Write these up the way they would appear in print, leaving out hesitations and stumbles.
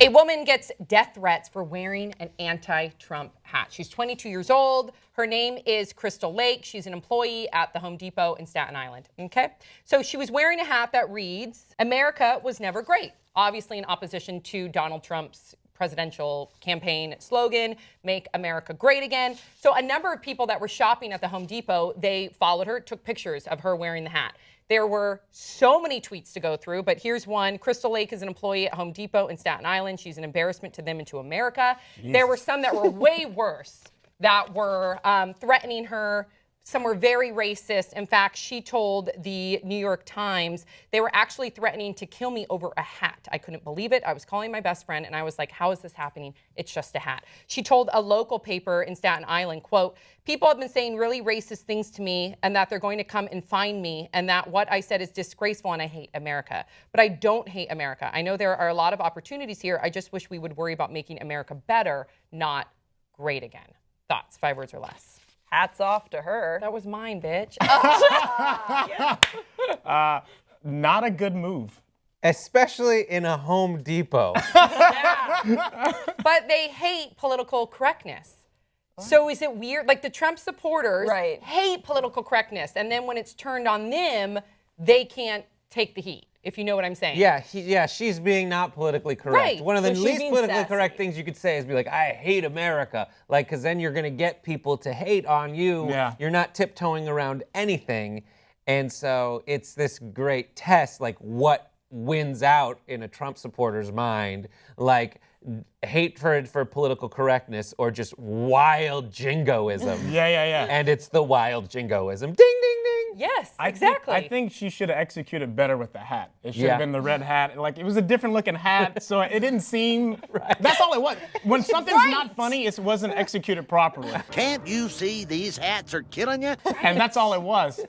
A woman gets death threats for wearing an anti-Trump hat. She's 22 years old. Her name is Crystal Lake. She's an employee at the Home Depot in Staten Island. Okay? So she was wearing a hat that reads, "America was never great," obviously in opposition to Donald Trump's presidential campaign slogan, "Make America Great Again." So a number of people that were shopping at the Home Depot, they followed her, took pictures of her wearing the hat. There were so many tweets to go through, but here's one. Crystal Lake is an employee at Home Depot in Staten Island. She's an embarrassment to them and to America. Jesus. There were some that were way worse, that were threatening her. Some were very racist. In fact, she told the New York Times they were actually threatening to kill me over a hat. I couldn't believe it. I was calling my best friend and I was like, how is this happening? It's just a hat. She told a local paper in Staten Island, quote, "People have been saying really racist things to me and that they're going to come and find me and that what I said is disgraceful and I hate America. But I don't hate America. I know there are a lot of opportunities here. I just wish we would worry about making America better, not great again." Thoughts, 5 words or less. Hats off to her. That was mine, bitch. Not a good move. Especially in a Home Depot. Yeah. But they hate political correctness. So is it weird? Like the Trump supporters hate political correctness. And then when it's turned on them, they can't take the heat, if you know what I'm saying. Yeah, she's being not politically correct. Right. One of the So least being politically sassy. correct things you could say is be like, I hate America. Like, because then you're going to get people to hate on you. Yeah. You're not tiptoeing around anything. And so it's this great test, like what wins out in a Trump supporter's mind, like hatred for political correctness or just wild jingoism. Yeah. And it's the wild jingoism. Ding, ding, ding. Yes, exactly. I think she should have executed better with the hat. It should have Yeah. been the red hat. Like, it was a different looking hat, so it didn't seem. That's all it was. When something's not funny, it wasn't executed properly. Can't you see these hats are killing you? And that's all it was.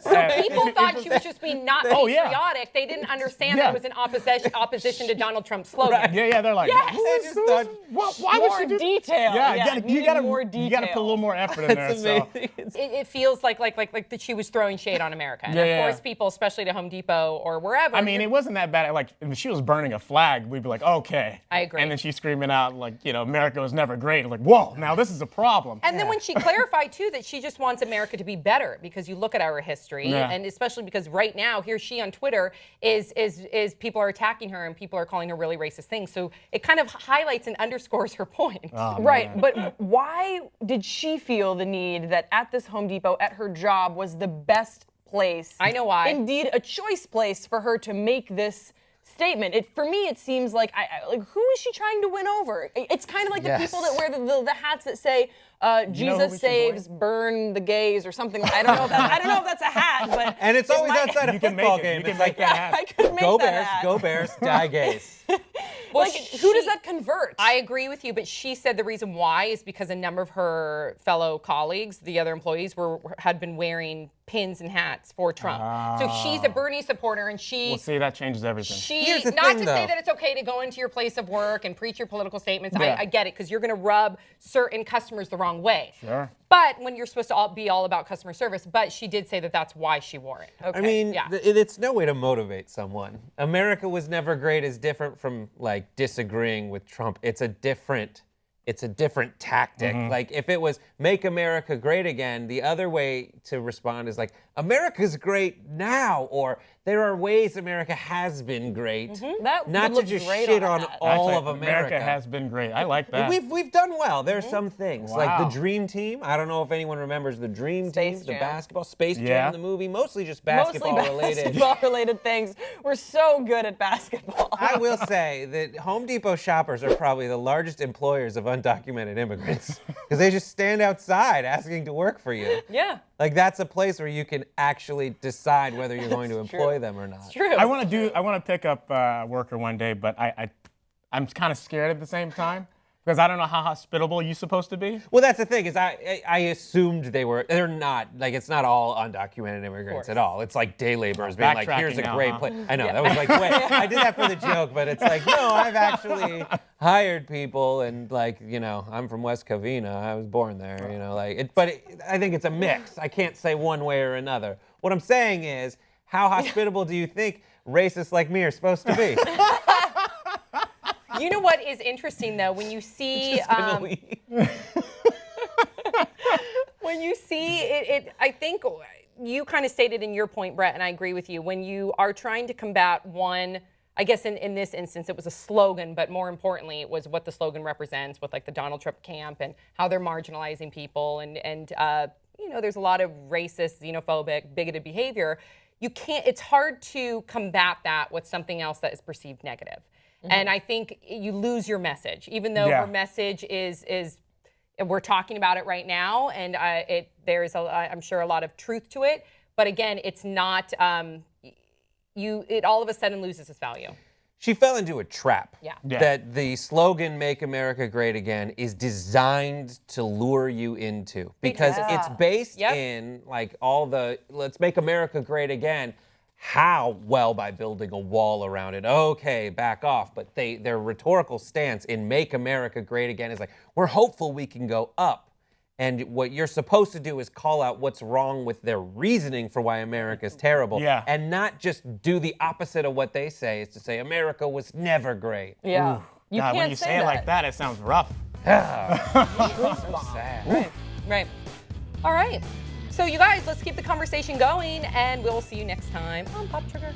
People thought she was just being not Oh, yeah. patriotic. They didn't understand that it was in opposition to Donald Trump's slogan. Yeah, they're like, Yes. why would More she do detail. Yeah, you gotta more detail. you gotta put a little more effort in there. That's So. amazing. It feels like that she was throwing shade on America. And Yeah, of yeah. course, people, especially to Home Depot or wherever. I mean, it wasn't that bad. Like, if she was burning a flag, we'd be like, okay. I agree. And then she's screaming out, like, America was never great. Like, whoa, now this is a problem. And then when she clarified too that she just wants America to be better, because you look at our history, Yeah. and especially because right now here she on Twitter is people are attacking her and people are calling her really racist things. So it kind of highlights and underscores her point. Oh, Right, man. but why did she feel the need that at this Home Depot, at her job, was the best place? I know why. Indeed, a choice place for her to make this statement. For me, it seems like, like who is she trying to win over? It's kind of like the people that wear the hats that say, who we Jesus should saves, burn the gays, or something. I don't know if that's a hat, but And it's always outside You a can football make it. game. You can It's make like, that hat. I could make go that Bears, hat. go Bears, die gays. Well, Who does that convert? I agree with you, but she said the reason why is because a number of her fellow colleagues, the other employees, had been wearing pins and hats for Trump. So she's a Bernie supporter, and Well, see, that changes everything. Here's the not thing, to though. say that it's okay to go into your place of work and preach your political statements. Yeah. I get it, because you're going to rub certain customers the wrong way. Sure. But when you're supposed to be all about customer service, but she did say that that's why she wore it. Okay. I mean, yeah. it's no way to motivate someone. America was never great is different from like disagreeing with Trump. It's a different tactic. Like if it was make America great again, the other way to respond is like America's great now, or there are ways America has been great. That Not would to look just great shit on on a hat. all Actually, of America. has been great. I like that. We've done well. There's some things like Wow. the Dream Team. I don't know if anyone remembers the Dream Space Team, the Jam. basketball Space Jam, Yeah. the movie, mostly just Mostly basketball related. basketball-related things. We're so good at basketball. I will say that Home Depot shoppers are probably the largest employers of undocumented immigrants because they just stand outside asking to work for you. Yeah, Like that's a place where you can actually decide whether you're going to employ them or not. true. I want to pick up a worker one day, but I'm kind of scared at the same time because I don't know how hospitable you're supposed to be. Well, that's the thing is I assumed they're not, like it's not all undocumented immigrants at all. It's like day laborers being like, here's a Backtracking now, great huh? place. I know, that was like, wait, I did that for the joke, but it's like, no, I've actually hired people and like, I'm from West Covina. I was born there, I think it's a mix. I can't say one way or another. What I'm saying is, how hospitable do you think racists like me are supposed to be? You know what is interesting though, when you see when you see it, I think you kind of stated in your point, Brett, and I agree with you. When you are trying to combat one, I guess in this instance it was a slogan, but more importantly it was what the slogan represents with like the Donald Trump camp and how they're marginalizing people and you know, there's a lot of racist, xenophobic, bigoted behavior. You can't, it's hard to combat that with something else that is perceived negative. And I think you lose your message, even though her message is we're talking about it right now, and there's I'm sure a lot of truth to it. But again, it's not it all of a sudden loses its value. She fell into a trap. Yeah. That the slogan "Make America Great Again" is designed to lure you into, because it's based in like all the "Let's make America great again." How? Well, by building a wall around it. Okay, back off. But their rhetorical stance in "Make America Great Again" is like, we're hopeful we can go up. And what you're supposed to do is call out what's wrong with their reasoning for why America is terrible. And not just do the opposite of what they say, is to say America was never great. Yeah. You God, can't when you say it like that, it sounds rough. So sad. Right. All right. So you guys, let's keep the conversation going, and we'll see you next time on Pop Trigger.